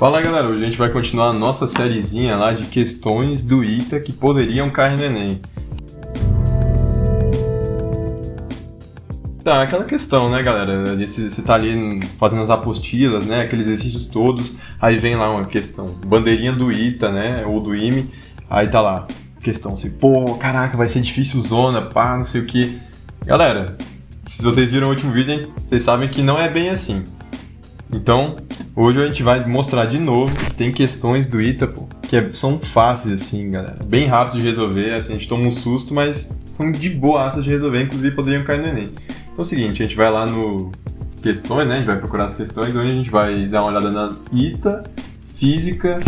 Fala galera, hoje a gente vai continuar a nossa sériezinha lá de questões do ITA que poderiam cair no Enem. Tá, aquela questão, né galera, você tá ali fazendo as apostilas, né, aqueles exercícios todos, aí vem lá uma questão, bandeirinha do ITA, né, ou do IME, aí tá lá, questão assim, pô, caraca, vai ser difícil zona, pá, não sei o que. Galera, se vocês viram o último vídeo, vocês sabem que não é bem assim. Então, hoje a gente vai mostrar de novo que tem questões do ITA, pô, que são fáceis assim, galera. Bem rápido de resolver, assim, a gente toma um susto, mas são de boaças de resolver, inclusive poderiam cair no Enem. Então é o seguinte, a gente vai lá no questões, né, a gente vai procurar as questões, onde a gente vai dar uma olhada na ITA, Física,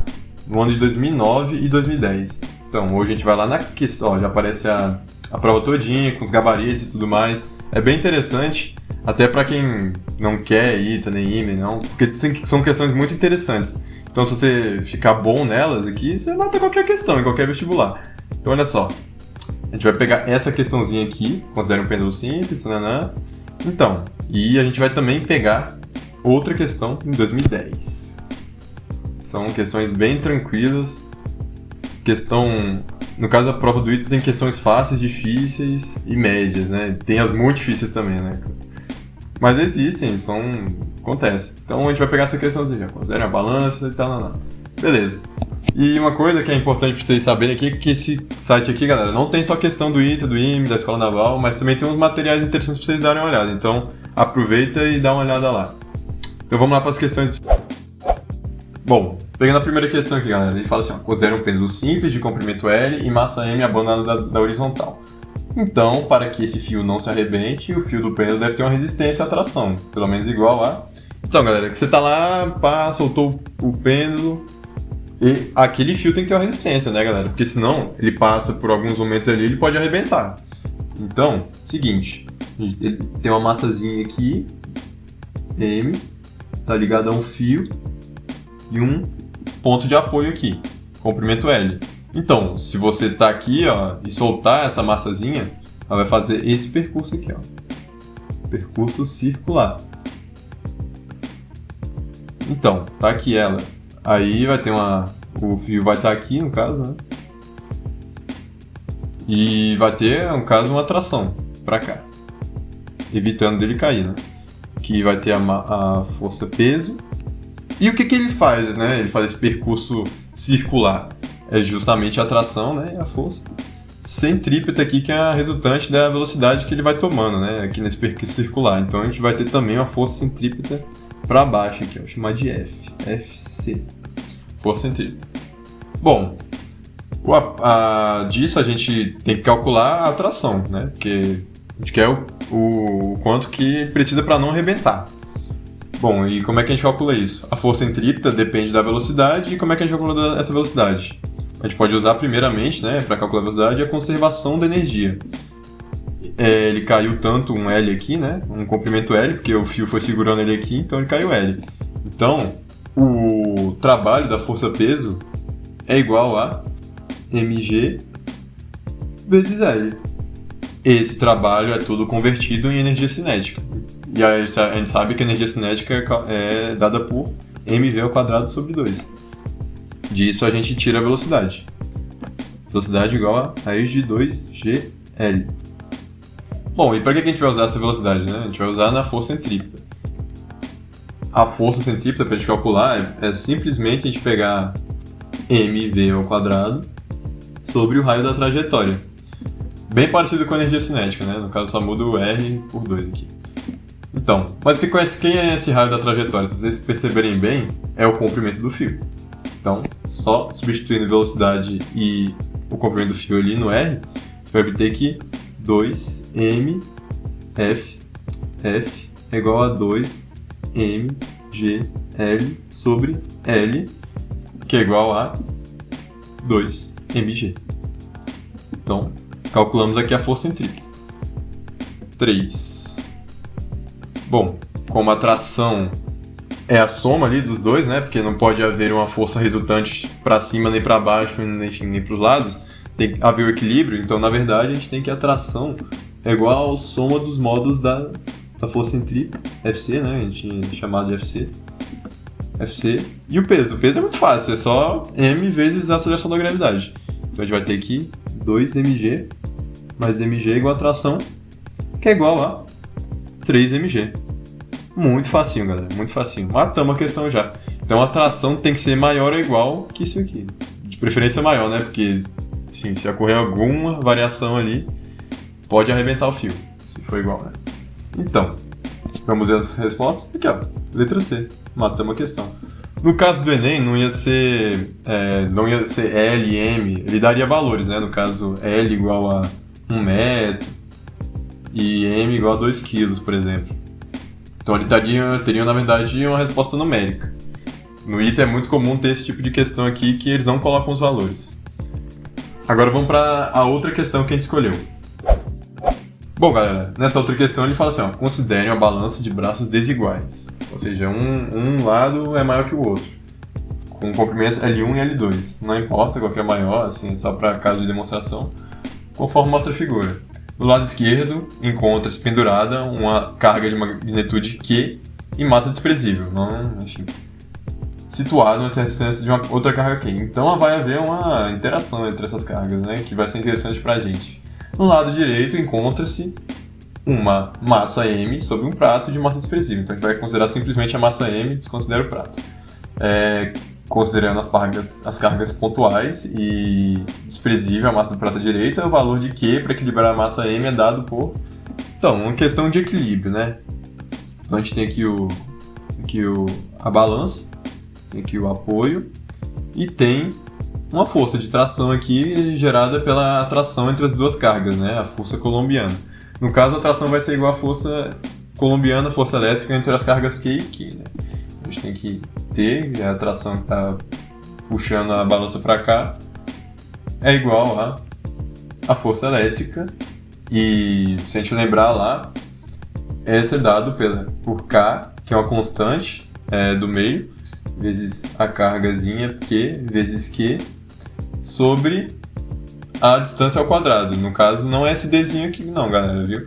no ano de 2009 e 2010. Então, hoje a gente vai lá na questão, ó, já aparece a prova todinha, com os gabaritos e tudo mais. É bem interessante, até para quem não quer ITA nem IME, não, porque são questões muito interessantes. Então, se você ficar bom nelas aqui, você mata qualquer questão, em qualquer vestibular. Então, olha só. A gente vai pegar essa questãozinha aqui, considera um pêndulo simples, nananã. Então, e a gente vai também pegar outra questão em 2010. São questões bem tranquilas. No caso, a prova do ITA tem questões fáceis, difíceis e médias, né? Tem as muito difíceis também, né? Mas existem, acontece. Então a gente vai pegar essa questãozinha, considera a balança e tal, Beleza. E uma coisa que é importante pra vocês saberem aqui é que esse site aqui, galera, não tem só questão do ITA, do IME, da Escola Naval, mas também tem uns materiais interessantes pra vocês darem uma olhada. Então aproveita e dá uma olhada lá. Então vamos lá para as questões. Bom, pegando a primeira questão aqui, galera, ele fala assim, ó, considera um pêndulo simples de comprimento L e massa M abandonada da horizontal. Então, para que esse fio não se arrebente, o fio do pêndulo deve ter uma resistência à tração, pelo menos igual a... Então, galera, que você tá lá, pá, soltou o pêndulo, e aquele fio tem que ter uma resistência, né, galera? Porque senão, ele passa por alguns momentos ali, ele pode arrebentar. Então, seguinte, ele tem uma massazinha aqui, M, tá ligado a um fio, e um ponto de apoio aqui, comprimento L. Então, se você tá aqui, ó, e soltar essa massazinha, ela vai fazer esse percurso aqui, ó. Percurso circular. Então, tá aqui ela. Aí vai ter o fio vai estar aqui, no caso, né? E vai ter, no caso, uma tração pra cá. Evitando dele cair, né? Que vai ter a força peso. E o que ele faz, né? Ele faz esse percurso circular. É justamente a tração, né? E a força centrípeta aqui, que é a resultante da velocidade que ele vai tomando, né? Aqui nesse percurso circular. Então a gente vai ter também uma força centrípeta para baixo aqui, ó. Vou chamar de F. FC. Força centrípeta. Bom, disso a gente tem que calcular a tração, né? Porque a gente quer o quanto que precisa para não arrebentar. Bom, e como é que a gente calcula isso? A força centrípeta depende da velocidade, e como é que a gente calcula essa velocidade? A gente pode usar primeiramente, né, para calcular a velocidade, a conservação da energia. Ele caiu tanto um L aqui, né, um comprimento L, porque o fio foi segurando ele aqui, então ele caiu L. Então, o trabalho da força-peso é igual a mg vezes L. Esse trabalho é tudo convertido em energia cinética. E a gente sabe que a energia cinética é dada por mv² sobre 2. Disso a gente tira a velocidade. Velocidade igual a raiz de 2gl. Bom, e para que a gente vai usar essa velocidade, né? A gente vai usar na força centrípeta. A força centrípeta, para a gente calcular, é simplesmente a gente pegar mv² sobre o raio da trajetória. Bem parecido com a energia cinética, né? No caso só muda o R por 2 aqui. Então, mas quem é esse raio da trajetória? Se vocês perceberem bem, é o comprimento do fio. Então, só substituindo velocidade e o comprimento do fio ali no R, a gente vai obter que 2mf é igual a 2mgl sobre L, que é igual a 2mg. Então, calculamos aqui a força centrípeta. 3. Bom, como a tração é a soma ali dos dois, né? Porque não pode haver uma força resultante para cima nem para baixo, nem para os lados. Tem que haver o equilíbrio. Então, na verdade, a gente tem que a tração é igual à soma dos módulos da força centrípeta, FC, né? A gente chama de FC, Fc, e o peso. O peso é muito fácil, é só m vezes a aceleração da gravidade. Então a gente vai ter aqui 2mg mais mg igual a tração, que é igual a 3mg. Muito facinho, galera, muito facinho. Matamos a questão já. Então a tração tem que ser maior ou igual que isso aqui. De preferência maior, né? Porque sim, se ocorrer alguma variação ali, pode arrebentar o fio, se for igual, né? Então, vamos ver as respostas? Aqui, ó, letra C. Matamos a questão. No caso do Enem, não ia ser L, M, ele daria valores, né? No caso, L igual a 1 metro e M igual a 2 quilos, por exemplo. Então ele teria, na verdade, uma resposta numérica. No ITA é muito comum ter esse tipo de questão aqui que eles não colocam os valores. Agora vamos para a outra questão que a gente escolheu. Bom, galera, nessa outra questão ele fala assim, ó, considerem a balança de braços desiguais. Ou seja, um lado é maior que o outro, com comprimentos L1 e L2. Não importa qual que é maior, assim, só para caso de demonstração, conforme mostra a figura. Do lado esquerdo, encontra-se pendurada uma carga de magnitude Q e massa desprezível, situado nessa distância de uma outra carga Q. Então vai haver uma interação entre essas cargas, né, que vai ser interessante para a gente. No lado direito, encontra-se uma massa M sobre um prato de massa desprezível. Então a gente vai considerar simplesmente a massa M e desconsidera o prato. Considerando as cargas pontuais e desprezível a massa do prato à direita, o valor de Q para equilibrar a massa M é dado por... Então, uma questão de equilíbrio, né? Então a gente tem aqui a balança, tem aqui o apoio e tem uma força de tração aqui gerada pela atração entre as duas cargas, né? A força colombiana. No caso, a tração vai ser igual à força colombiana, força elétrica entre as cargas Q e Q, né? A gente tem que ter a tração que está puxando a balança para cá é igual a força elétrica, e se a gente lembrar lá, essa é dado por K, que é uma constante do meio, vezes a cargazinha Q vezes Q sobre a distância ao quadrado. No caso, não é esse Dzinho aqui não, galera, viu?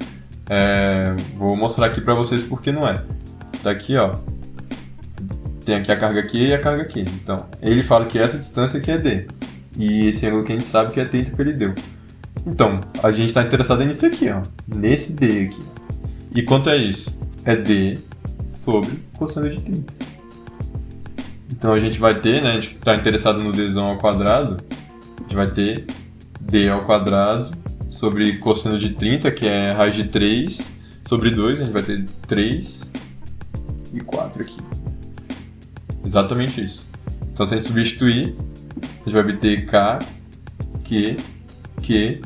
Vou mostrar aqui para vocês porque não é. Tá aqui, ó. Tem aqui a carga Q e a carga Q. Então, ele fala que essa distância aqui é D. E esse ângulo que a gente sabe que é 30 que ele deu. Então, a gente está interessado nisso aqui, ó. Nesse D aqui. E quanto é isso? É D sobre cosseno de 30. Então a gente vai ter, né? A gente está interessado no Dzão ao quadrado. A gente vai ter D ao quadrado sobre cosseno de 30, que é raiz de 3, sobre 2. A gente vai ter 3 e 4 aqui. Exatamente isso. Então, se a gente substituir, a gente vai obter K, Q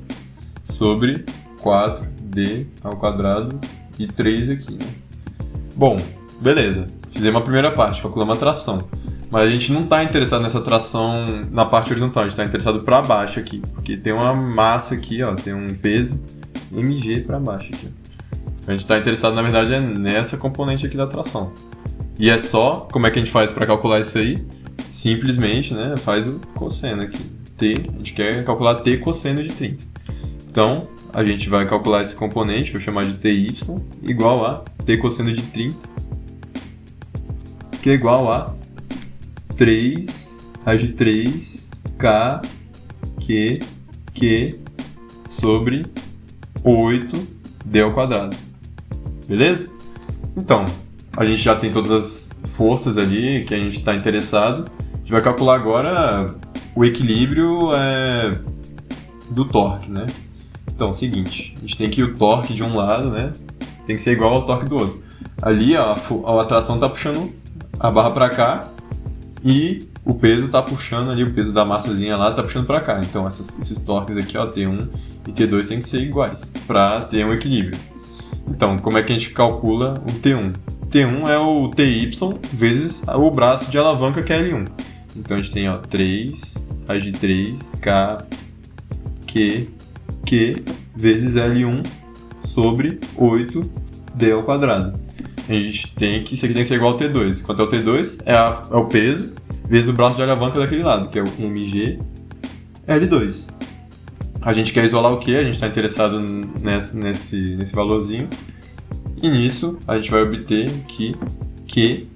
sobre 4D ao quadrado e 3 aqui, né? Bom, beleza. Fizemos a primeira parte, calculamos a tração. Mas a gente não está interessado nessa tração na parte horizontal, a gente está interessado para baixo aqui. Porque tem uma massa aqui, ó, tem um peso mg para baixo aqui. A gente está interessado, na verdade, nessa componente aqui da tração. E é só, como é que a gente faz para calcular isso aí? Simplesmente, né, faz o cosseno aqui. A gente quer calcular T cosseno de 30. Então, a gente vai calcular esse componente, vou chamar de TY, igual a T cosseno de 30, que é igual a 3 raiz de 3 K, Q sobre 8D ao quadrado. Beleza? Então, a gente já tem todas as forças ali que a gente está interessado. A gente vai calcular agora o equilíbrio do torque, né? Então, é o seguinte, a gente tem aqui o torque de um lado, né? Tem que ser igual ao torque do outro. Ali, ó, a tração está puxando a barra para cá e o peso está puxando ali, o peso da massazinha lá está puxando para cá. Então, esses torques aqui, ó, T1 e T2 tem que ser iguais para ter um equilíbrio. Então, como é que a gente calcula o T1? T1 é o TY vezes o braço de alavanca, que é L1. Então a gente tem, ó, 3 raiz de 3 K, Q vezes L1 sobre 8D ao quadrado. A gente tem que, isso aqui tem que ser igual ao T2. Quanto é o T2? É o peso vezes o braço de alavanca daquele lado, que é o mg L2. A gente quer isolar o Q, a gente está interessado nesse valorzinho. E nisso a gente vai obter que Q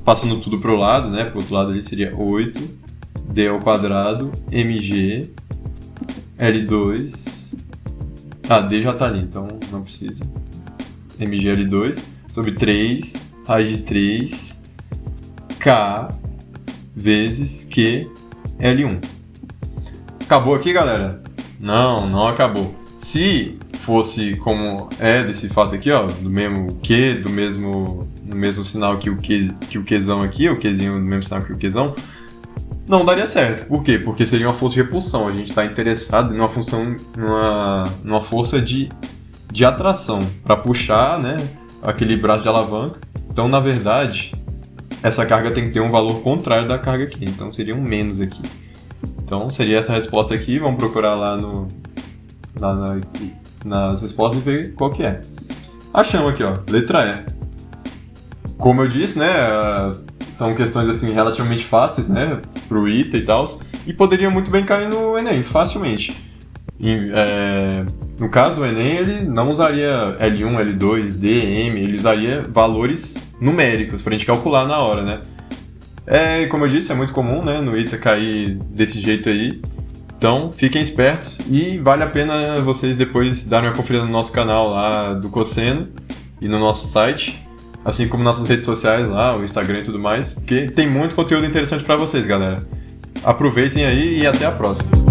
passando tudo pro lado, né? Pro outro lado ali seria 8d ao quadrado, mg, L2... D já tá ali, então não precisa. mg L2 sobre 3, raiz de 3, k vezes q L1. Acabou aqui, galera? Não acabou. Se fosse como é desse fato aqui, ó, do mesmo Q, do mesmo sinal que o Qzão aqui, o Qzinho do mesmo sinal que o Qzão, não daria certo. Por quê? Porque seria uma força de repulsão. A gente está interessado numa função, numa força de atração para puxar, né, aquele braço de alavanca. Então, na verdade, essa carga tem que ter um valor contrário da carga aqui. Então, seria um menos aqui. Então, seria essa resposta aqui. Vamos procurar lá nas respostas e ver qual que é. Achamos aqui, ó, letra E. Como eu disse, né, são questões assim relativamente fáceis, né, pro ITA e tal, e poderia muito bem cair no Enem, facilmente. No caso, o Enem ele não usaria L1, L2, D, M, ele usaria valores numéricos pra gente calcular na hora, né. Como eu disse, é muito comum, né, no ITA cair desse jeito aí. Então, fiquem espertos e vale a pena vocês depois darem uma conferida no nosso canal lá do Cosseno e no nosso site, assim como nas nossas redes sociais lá, o Instagram e tudo mais, porque tem muito conteúdo interessante para vocês, galera. Aproveitem aí e até a próxima.